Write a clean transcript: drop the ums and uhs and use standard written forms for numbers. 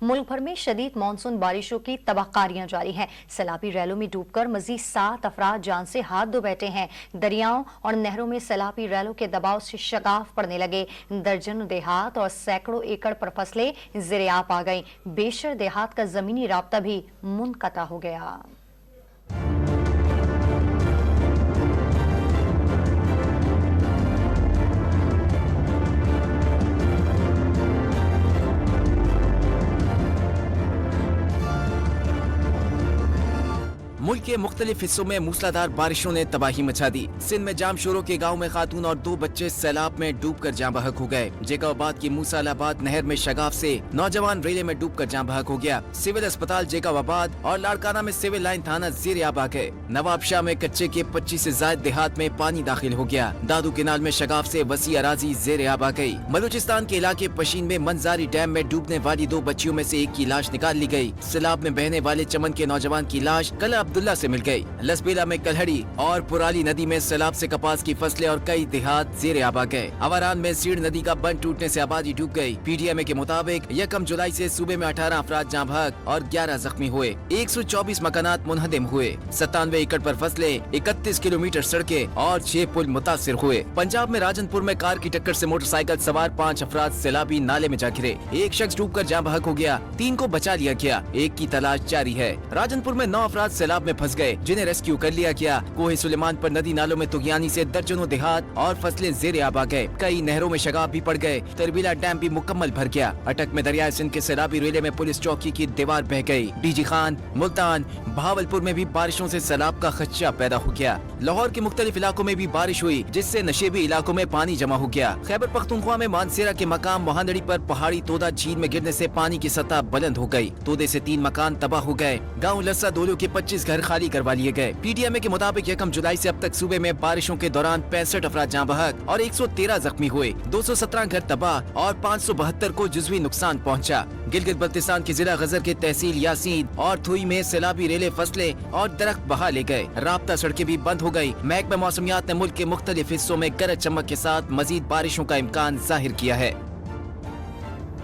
मुल्क भर में शदीद मानसून बारिशों की तबाहकारियां जारी हैं। सैलाबी रैलों में डूबकर मजीद 7 अफराद जान से हाथ धो बैठे हैं। दरियाओं और नहरों में सैलाबी रैलों के दबाव से शगाफ पड़ने लगे। दर्जनों देहात और सैकड़ों एकड़ पर फसलें ज़ेर-ए-आब आ गईं। बेशर देहात का जमीनी राब्ता भी मुनक़ता हो गया। मुल्क के मुख्तलिफ हिस्सों में मूसलाधार बारिशों ने तबाही मचा दी। सिंध में जामशोरों के गांव में खातून और 2 बच्चे सैलाब में डूबकर जाँ बहक हो गए। जेकाबाद की मूसालाबाद नहर में शगाफ से नौजवान रेले में डूबकर जाँ बहक हो गया। सिविल अस्पताल जेकाबाद और लाड़काना में सिविल लाइन थाना ज़ेर-ए-आब आ गए। नवाबशाह में कच्चे के 25 से ज्यादा देहात में पानी दाखिल हो गया। दादू केनाल में शगाफ से वसी अराजी ज़ेर-ए-आब आ गई। बलूचिस्तान के इलाके पशीन में मंजारी डैम में डूबने वाली 2 बच्चियों में से एक की लाश निकाल ली गई। सैलाब में बहने वाले चमन के नौजवान की लाश कल अब्दुल्ला से मिल गई। लसबेला में कलहड़ी और पुराली नदी में सैलाब से कपास की फसलें और कई देहात ज़ेर-ए-आब आ गए। अवारान में सीड़ नदी का बंद टूटने से आबादी डूब गई। पीटीएमए के मुताबिक 1 जुलाई से सूबे में 18 अफराद जाँ बहक और 11 जख्मी हुए। 124 मकानात मुनहदम हुए। 97 एकड़ पर फसलें, 31 किलोमीटर सड़कें और 6 पुल मुतासिर हुए। पंजाब में राजनपुर में कार की टक्कर से मोटरसाइकिल सवार 5 अफराद सैलाबी नाले में जा गिरे। एक शख्स डूबकर जाँ बहक हो गया। 3 को बचा लिया गया। एक की तलाश जारी है। राजनपुर में 9 अफराद सैलाब में फंस गए, जिन्हें रेस्क्यू कर लिया गया। कोहे सुलेमान पर नदी नालों में तुगयानी से दर्जनों देहात और फसलें ज़ेर-ए-आब आ गए। कई नहरों में शगाफ भी पड़ गए। तरबीला डैम भी मुकम्मल भर गया। अटक में दरियाए सिंध के सैलाबी रेले में पुलिस चौकी की दीवार बह गई। डीजी खान, मुल्तान, बहावलपुर में भी बारिशों से सैलाब का खदशा पैदा हो गया। लाहौर के मुख्तलिफ इलाकों में भी बारिश हुई, जिससे नशेबी इलाकों में पानी जमा हो गया। खैबर पख्तूनख्वा में मानसेरा के मकाम मोहांदड़ी पर पहाड़ी तोदा झील में गिरने से पानी की सतह बुलंद हो गई। तोदे से 3 मकान तबाह हो गए। गाँव लस्सा दोलो के 25 घर खाली करवा लिए गए। पीटीएमए के मुताबिक 1 जुलाई से अब तक सूबे में बारिशों के दौरान 65 अफराद जाँ बहक और 113 जख्मी हुए। 217 घर तबाह और 572 को जुज़वी नुकसान पहुंचा। गिलगित बल्तिस्तान के जिला गजर के तहसील यासीन और थुई में सैलाबी रेले फसलें और दरख्त बहा ले गए। राब्ता सड़कें भी बंद हो गयी। महकमा मौसमियात ने मुल्क के मुख्तलिफ हिस्सों में गरज चमक के साथ मजीद बारिशों का इम्कान जाहिर किया है।